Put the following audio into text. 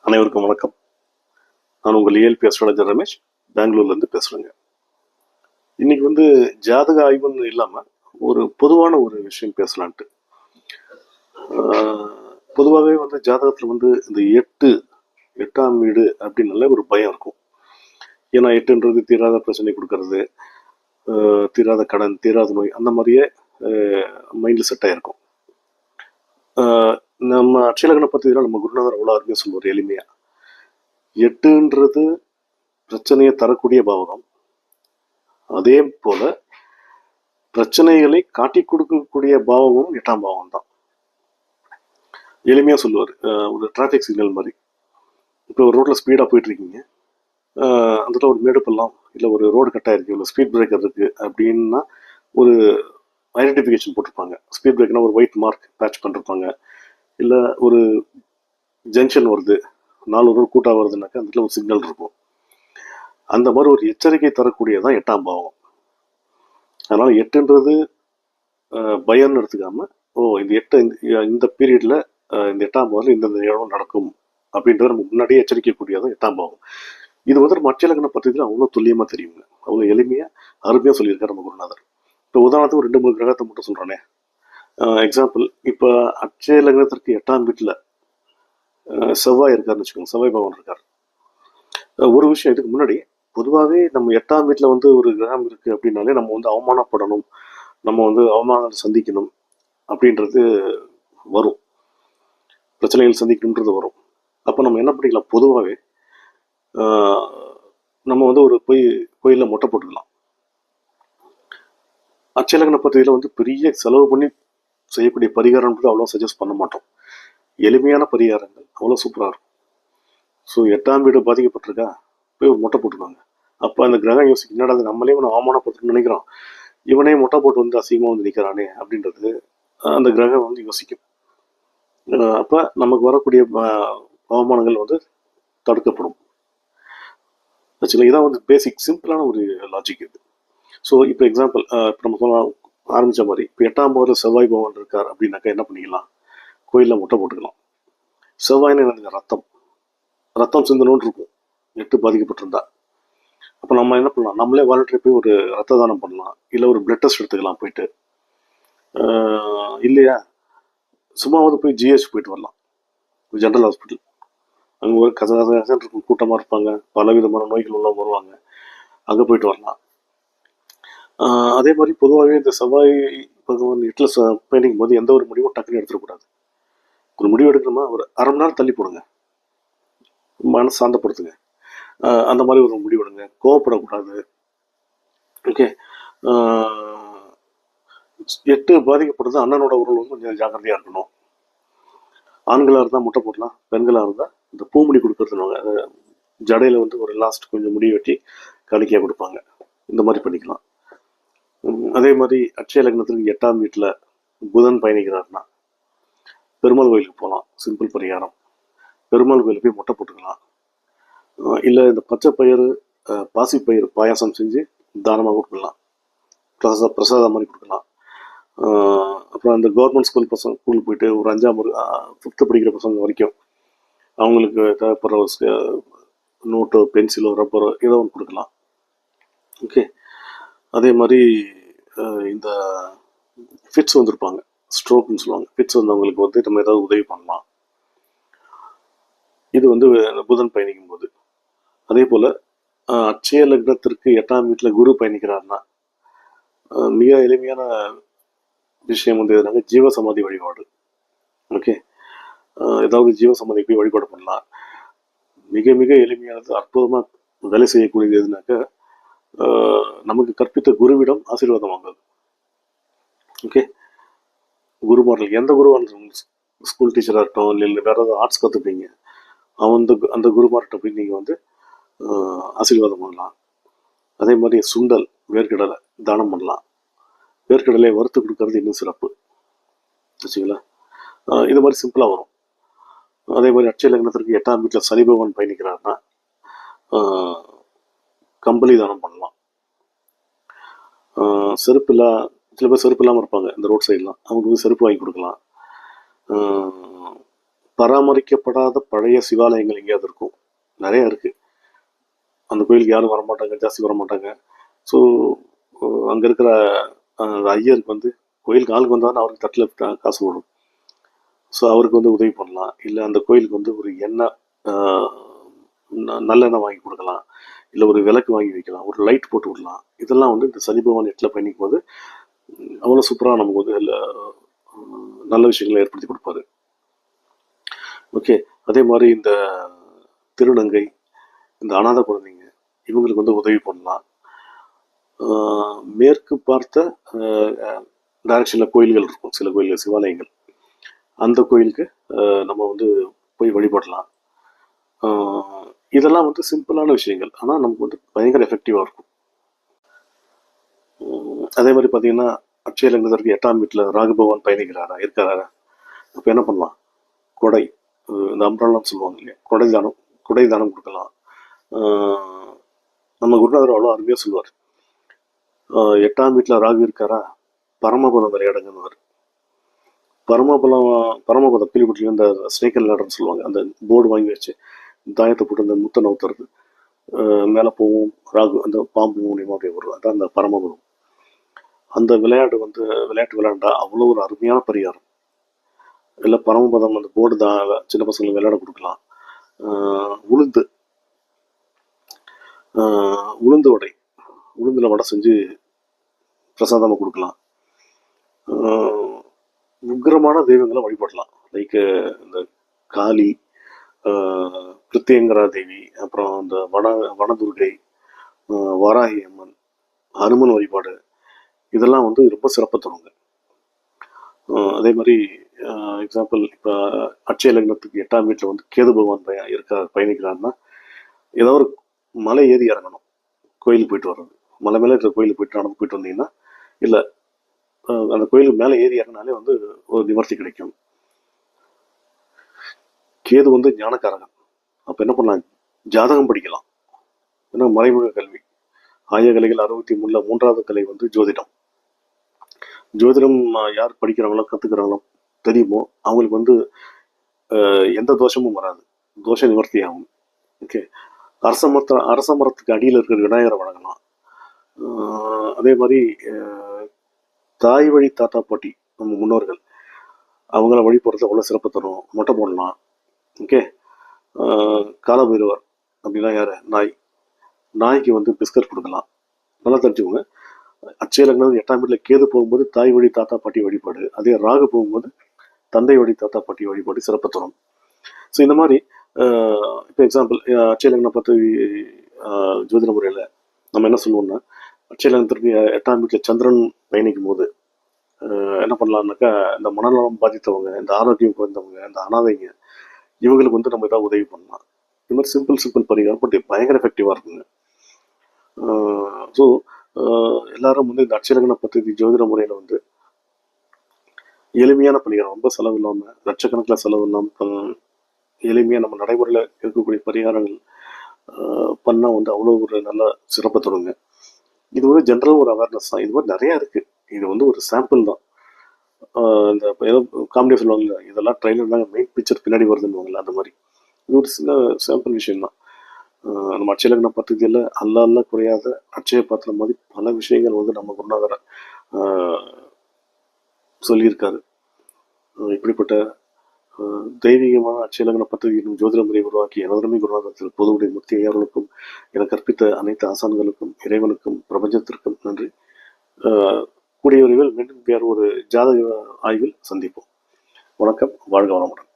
அனைவருக்கும் வணக்கம். நான் உங்கள் ஏஎல்பி அஸ்ட்ராலஜர் ரமேஷ், பெங்களூர்லேருந்து பேசுகிறேங்க. இன்னைக்கு ஜாதக ஆய்வுன்னு இல்லாமல் ஒரு பொதுவான ஒரு விஷயம் பேசலான்ட்டு. பொதுவாகவே ஜாதகத்தில் இந்த எட்டாம் வீடு அப்படின்னால ஒரு பயம் இருக்கும். ஏன்னா எட்டுன்றது தீராத பிரச்சனை கொடுக்கறது, தீராத கடன், தீராத நோய், அந்த மாதிரியே மைண்டில் செட் ஆகிருக்கும். நம்ம அட்சயலக்ன பற்றிலாம் நம்ம குருநாதர் அவ்வளோ அருமையாக சொல்லுவார் எளிமையாக. எட்டுன்றது பிரச்சனையை தரக்கூடிய பாவகம், அதே போல பிரச்சனைகளை காட்டி கொடுக்கக்கூடிய பாவமும் எட்டாம் பாவம் தான். எளிமையா சொல்லுவார். ஒரு டிராஃபிக் சிக்னல் மாதிரி. இப்போ ஒரு ரோட்ல ஸ்பீடா போயிட்டு இருக்கீங்க, அந்த ஒரு மேடு பள்ளம் இல்லை ஒரு ரோடு கட் ஆயிருக்கு, இல்லை ஸ்பீட் பிரேக்கர் இருக்கு அப்படின்னா ஒரு ஐடென்டிஃபிகேஷன் போட்டிருப்பாங்க. ஸ்பீட் பிரேக்னா ஒரு ஒயிட் மார்க் பேட்ச் பண்ணிருப்பாங்க. இல்லை ஒரு ஜங்ஷன் வருது, 4 ரோடு கூட்டா வருதுனாக்கா அந்த ஒரு சிக்னல் இருக்கும். அந்த மாதிரி ஒரு எச்சரிக்கை தரக்கூடியதான் எட்டாம் பாவம். அதனால எட்டுன்றது பயம்னு எடுத்துக்காம, இந்த பீரியட்ல இந்த எட்டாம் பாவம் இந்த நிகழ்வு நடக்கும் அப்படின்றத நம்ம முன்னாடியே எச்சரிக்கக்கூடியதான் எட்டாம் பாவம். இது நம்ம அட்சயலக்ன பத்தி அவ்வளோ துல்லியமா தெரியுங்க. அவ்வளோ எளிமையா அருமையா சொல்லியிருக்காரு நம்ம குருநாதர். இப்போ உதாரணத்துக்கு ஒரு 2-3 கிரகத்தை மட்டும் சொல்றானே. எக்ஸாம்பிள், இப்போ அட்சயலக்னத்திற்கு 8ஆம் வீட்டுல செவ்வாய் இருக்காருன்னு வச்சுக்கோங்க, செவ்வாய் பகவான் இருக்கார். ஒரு விஷயம், இதுக்கு முன்னாடி பொதுவாகவே நம்ம 8ஆம் வீட்டுல ஒரு கிரகம் இருக்கு அப்படின்னாலே நம்ம அவமானப்படணும், நம்ம அவமானத்தை சந்திக்கணும் அப்படின்றது வரும், பிரச்சனைகள் சந்திக்கணுன்றது வரும். அப்போ நம்ம என்ன பண்ணிக்கலாம், பொதுவாகவே நம்ம ஒரு கோயிலில் மொட்டை போட்டுக்கலாம். அட்சயலக்ன பத்திரிகையில் பெரிய செலவு பண்ணி செய்யக்கூடிய பரிகாரம்ன்றது அவ்வளோ சஜஸ்ட் பண்ண மாட்டோம். எளிமையான பரிகாரங்கள் அவ்வளோ சூப்பராக இருக்கும். ஸோ 8ஆம் வீடு பாதிக்கப்பட்டிருக்கா, போய் மொட்டை போட்டுருக்காங்க. அப்போ அந்த கிரகம் யோசிக்க, என்னடா நம்மளே அவமானப்படுத்தணும்னு நினைக்கிறோம், இவனே மொட்டை போட்டு அசிங்கமாக நிற்கிறானே அப்படின்றது அந்த கிரகம் யோசிக்கும். அப்போ நமக்கு வரக்கூடிய அவமானங்கள் தடுக்கப்படும். ஆக்சுவலாக இதான் பேசிக் சிம்பிளான ஒரு லாஜிக் இது. ஸோ இப்போ எக்ஸாம்பிள், இப்போ நம்ம சொல்ல ஆரம்பித்த மாதிரி, இப்போ 8ஆம் பாவத்தில் செவ்வாய் பகவான் இருக்கார் அப்படின்னாக்கா என்ன பண்ணிக்கலாம், கோயிலில் மொட்டை போட்டுக்கலாம். செவ்வாய்னு எனக்கு ரத்தம் சிந்தணும்னு இருக்கும் 8 பாதிக்கப்பட்டிருந்தா. அப்போ நம்ம என்ன பண்ணலாம், நம்மளே வாலண்டரி போய் ஒரு ரத்த தானம் பண்ணலாம், இல்லை ஒரு பிளட் டெஸ்ட் எடுத்துக்கலாம் போயிட்டு. இல்லையா சும்மாவது போய் ஜிஹெச் போயிட்டு வரலாம், ஜென்ரல் ஹாஸ்பிட்டல். அங்கே ஒரு கசகசன்னு இருக்கும், கூட்டமாக இருப்பாங்க, பலவிதமான நோய்கள் உள்ளவங்க வருவாங்க, அங்கே போயிட்டு வரலாம். அதே மாதிரி பொதுவாகவே இந்த செவ்வாய் பகவான் 8ல் பயணிக்கும் போது எந்த ஒரு முடிவும் டக்குன்னு எடுத்துடக்கூடாது. ஒரு முடிவு எடுக்கணுமா, ஒரு அரை மணி நேரம் தள்ளி போடுங்க, மனசு சாந்தப்படுத்துங்க, அந்த மாதிரி ஒரு முடிவு எடுங்க. கோவப்படக்கூடாது. ஓகே. 8 பாதிக்கப்படுறது அண்ணனோட உறவு கொஞ்சம் ஜாக்கிரதையாக இருக்கணும். ஆண்களாக இருந்தால் முட்டை போடலாம், பெண்களாக இருந்தால் இந்த பூமுடி கொடுக்கறதுனாங்க, ஜடையில் ஒரு லாஸ்ட் கொஞ்சம் முடி வெட்டி காணிக்கையாக கொடுப்பாங்க, இந்த மாதிரி பண்ணிக்கலாம். அதே மாதிரி அட்சய லக்னத்துக்கு 8ஆம் வீட்டில் புதன் பயணிக்கிறாருன்னா பெருமாள் கோயிலுக்கு போகலாம், சிம்பிள் பரிகாரம். பெருமாள் கோயிலுக்கு போய் மொட்டை போட்டுக்கலாம். இல்லை இந்த பச்சை பயிறு, பாசிப்பயிறு பாயாசம் செஞ்சு தானமாக கொடுக்கலாம், பிரசாதம் மாதிரி கொடுக்கலாம். அப்புறம் அந்த கவர்மெண்ட் ஸ்கூல் போயிட்டு ஒரு 5ஆம் 5th படிக்கிற பசங்க வரைக்கும் அவங்களுக்கு தேவைப்படுற நோட்டோ, பென்சிலோ, ரப்பரோ ஏதோ ஒன்று கொடுக்கலாம். ஓகே. அதே மாதிரி இந்த ஃபிட்ஸ் வந்திருப்பாங்க, ஸ்ட்ரோக்னு சொல்லுவாங்க, ஃபிட்ஸ் வந்தவங்களுக்கு நம்ம ஏதாவது உதவி பண்ணலாம். இது புதன் பயணிக்கும் போது. அதே போல் அட்சய லக்னத்திற்கு 8ஆம் வீட்டில் குரு பயணிக்கிறாருன்னா மிக எளிமையான விஷயம் எதுனாங்க, ஜீவசமாதி வழிபாடு. ஓகே. ஏதாவது ஜீவசமாதி போய் வழிபாடு பண்ணலாம். மிக மிக எளிமையானது, அற்புதமாக வேலை செய்யக்கூடியது எதுனாக்கா, நமக்கு கற்பித்த குருவிடம் ஆசீர்வாதம் வாங்குது. ஓகே. குருமார்கள் எந்த குருவாக இருந்தாலும், ஸ்கூல் டீச்சராக இருக்கட்டும், இல்லை வேற ஏதாவது ஆர்ட்ஸ் கற்றுப்பீங்க, அந்த குருமார்கிட்ட போய் நீங்கள் ஆசீர்வாதம் பண்ணலாம். அதே மாதிரி சுண்டல், வேர்க்கடலை தானம் பண்ணலாம். வேர்க்கடலை வறுத்து கொடுக்கறது இன்னும் சிறப்பு, வச்சுங்களா. இது மாதிரி சிம்பிளாக வரும். அதே மாதிரி அட்சய லக்னத்திற்கு 8ஆம் வீட்டில் சனி பகவான் பயணிக்கிறாருன்னா கம்பளி தானம் பண்ணலாம். செருப்பு சில பேர் செருப்பு இல்லாமல் இருப்பாங்க இந்த ரோட் சைட்லாம், அவங்களுக்கு செருப்பு வாங்கி கொடுக்கலாம். பராமரிக்கப்படாத பழைய சிவாலயங்கள் எங்கேயாவது இருக்கும், நிறைய இருக்கு. அந்த கோயிலுக்கு யாரும் வரமாட்டாங்க, ஜாஸ்தி வரமாட்டாங்க. ஸோ அங்கே இருக்கிற அந்த ஐயருக்கு வந்து கோயிலுக்கு ஆளுக்கு வந்தாலும் அவருக்கு தட்டில் காசு விடும். ஸோ அவருக்கு வந்து உதவி பண்ணலாம். இல்லை அந்த கோயிலுக்கு வந்து ஒரு எண்ணெய், நல்லெண்ணெய் வாங்கி கொடுக்கலாம், இல்லை ஒரு விளக்கு வாங்கி வைக்கலாம், ஒரு லைட் போட்டு விடலாம். இதெல்லாம் வந்து இந்த சனி பகவான் எட்டில் பயணிக்கும் போது அவ்வளோ சூப்பராக நமக்கு வந்து நல்ல விஷயங்களை ஏற்படுத்தி கொடுப்பாரு. ஓகே, அதே மாதிரி இந்த திருநங்கை, இந்த அனாதை குழந்தைங்க, இவங்களுக்கு வந்து உதவி பண்ணலாம். மேற்கு பார்த்த டைரக்ஷனில் கோயில்கள் இருக்கும், சில கோயில்கள், சிவாலயங்கள். அந்த கோயிலுக்கு நம்ம வந்து போய் வழிபடலாம். இதெல்லாம் வந்து சிம்பிளான விஷயங்கள், ஆனால் நமக்கு வந்து பயங்கர எஃபெக்டிவாக இருக்கும். அதே மாதிரி பார்த்தீங்கன்னா, அட்சய லக்னத்திற்கு 8ஆம் வீட்டில் ராகு பகவான் பயணிக்கிறாரா, இருக்காரா? அப்போ என்ன பண்ணலாம்? கொடை, இந்த அம்ப்ரல்லாம் சொல்லுவாங்க இல்லையா, கொடை தானம் கொடுக்கலாம். நம்ம குருநாதர் அவ்வளோ அருமையாக சொல்லுவார். 8ஆம் வீட்டில் ராகு இருக்காரா, பரமபதம் விளையாடுங்கன்னு. பரமபதம் கேள்விப்பட்டிருக்க, இந்த ஸ்னேக் அண்ட் லேடர்னு சொல்லுவாங்க. அந்த போர்டு வாங்கி வச்சு தாயத்தை போட்டு அந்த முத்தை நவுத்துறது, மேலே போவோம், ராகு அந்த பாம்பு மூலியமாக அப்படியே வரும். அதான் அந்த பரமபதம். அந்த விளையாட்டு விளையாண்டா அவ்வளோ ஒரு அருமையான பரிகாரம். இல்லை பரமபதம் அந்த போர்டு தான் சின்ன பசங்களுக்கு விளையாட கொடுக்கலாம். உளுந்து வடை, உளுந்தில் வடை செஞ்சு பிரசாதமாக கொடுக்கலாம். உக்கிரமான தெய்வங்களை வழிபடலாம். லைக் இந்த காளி, கிருத்தியங்கரா தேவி, அப்புறம் இந்த வனதுர்கை, வாராகி அம்மன், ஹனுமன் வழிபாடு, இதெல்லாம் வந்து ரொம்ப சிறப்பாக தருவாங்க. அதே மாதிரி எக்ஸாம்பிள், இப்போ அட்சய லக்னத்துக்கு 8ஆம் வீட்டில் வந்து கேது பகவான் பயணிக்கிறாருன்னா, ஏதோ ஒரு மலை ஏறி இறங்கணும், கோயிலுக்கு போயிட்டு வர்றது. மலை மேலே இருக்கிற கோயிலுக்கு போயிட்டு நடந்து போயிட்டு வந்தீங்கன்னா, இல்லை அந்த கோயிலுக்கு மேலே ஏறி இறங்கினாலே வந்து ஒரு நிவர்த்தி கிடைக்கும். கேது வந்து ஞானக்காரகன். அப்போ என்ன பண்ணலாம்? ஜாதகம் படிக்கலாம். ஏன்னா மறைமுக கல்வி, ஆய கலைகள் 63ல் 3வது கலை வந்து ஜோதிடம். ஜோதிடம் யார் படிக்கிறாங்களோ, கற்றுக்கிறாங்களோ, தெரியுமோ, அவங்களுக்கு வந்து எந்த தோஷமும் வராது, தோஷ நிவர்த்தி ஆகும். ஓகே, அரச மரத்துக்கு அடியில் இருக்கிற விநாயகரை வழங்கலாம். அதே மாதிரி தாய் வழி தாத்தா பாட்டி, நம்ம முன்னோர்கள், அவங்கள வழிபடுறது அவ்வளோ சிறப்பு தரும். மொட்டை போடலாம். ஓகே, காலபைரவர் அப்படின்னா யார்? நாய்க்கு வந்து பிஸ்கட் கொடுக்கலாம். நல்லா தெரிஞ்சுக்கோங்க. அட்சய லக்னம் 8ஆம் வீட்டில் கேது போகும்போது தாய் வழி தாத்தா பாட்டி வழிபாடு, அதே ராகு போகும்போது தந்தை வழி தாத்தா பாட்டி வழிபாடு சிறப்பு தரும். ஸோ இந்த மாதிரி இப்போ எக்ஸாம்பிள், அட்சய லக்னம் பார்த்து ஜோதிட முறையில் நம்ம என்ன சொல்லுவோம்னா, அட்சய லக்னத்திற்கு 8ஆம் வீட்டில் சந்திரன் பயணிக்கும் போது என்ன பண்ணலாம்னாக்கா, இந்த மனநலம் பாதித்தவங்க, இந்த ஆரோக்கியம் குறைந்தவங்க, இந்த அனாதைங்க, இவங்களுக்கு வந்து நம்ம ஏதாவது உதவி பண்ணலாம். இது மாதிரி சிம்பிள் பரிகாரம், பட் பயங்கர எஃபெக்டிவாக இருக்குங்க. ஸோ எல்லாரும் வந்து இந்த அட்சய லக்ன பദ്ധதி ஜோதிட முறையில் வந்து எளிமையான பரிகாரம், ரொம்ப செலவு இல்லாமல், லட்சக்கணக்கில் செலவு இல்லாமல், எளிமையாக நம்ம நடைமுறையில் இருக்கக்கூடிய பரிகாரங்கள் பண்ணால் வந்து அவ்வளோ ஒரு நல்ல சிறப்பை தருங்க. இது வந்து ஜென்ரல் ஒரு அவேர்னஸ் தான். இது மாதிரி நிறையா இருக்குது. இது வந்து ஒரு சாம்பிள் தான். இந்த ஏதோ காமெடி சொல்லுவாங்கல்ல, இதெல்லாம் ட்ரெயிலர் தாங்க, மெயின் பிக்சர் பின்னாடி வருதுன்னுவாங்கல்ல, அந்த மாதிரி இது ஒரு சின்ன சாம்பிள் விஷயம் தான். நம்ம அட்சய லக்ன பദ്ധதியில் அல்ல குறையாத அட்சய பாத்திரம் மாதிரி பல விஷயங்கள் வந்து நம்ம குருநாதரை சொல்லியிருக்காரு. இப்படிப்பட்ட தெய்வீகமான அட்சய லக்ன பദ്ധதி என்னும் ஜோதிட முறையை உருவாக்கி எனதருமை குருநாதத்தில் பொதுவுடைய முக்தி ஐயார்களுக்கும், என கற்பித்த அனைத்து ஆசான்களுக்கும், இறைவனுக்கும், பிரபஞ்சத்திற்கும் நன்றி. கூடிய விரைவில் மீண்டும் வேறு ஒரு ஜாதக ஆய்வில் சந்திப்போம். வணக்கம், வாழ்க வளமுடன்.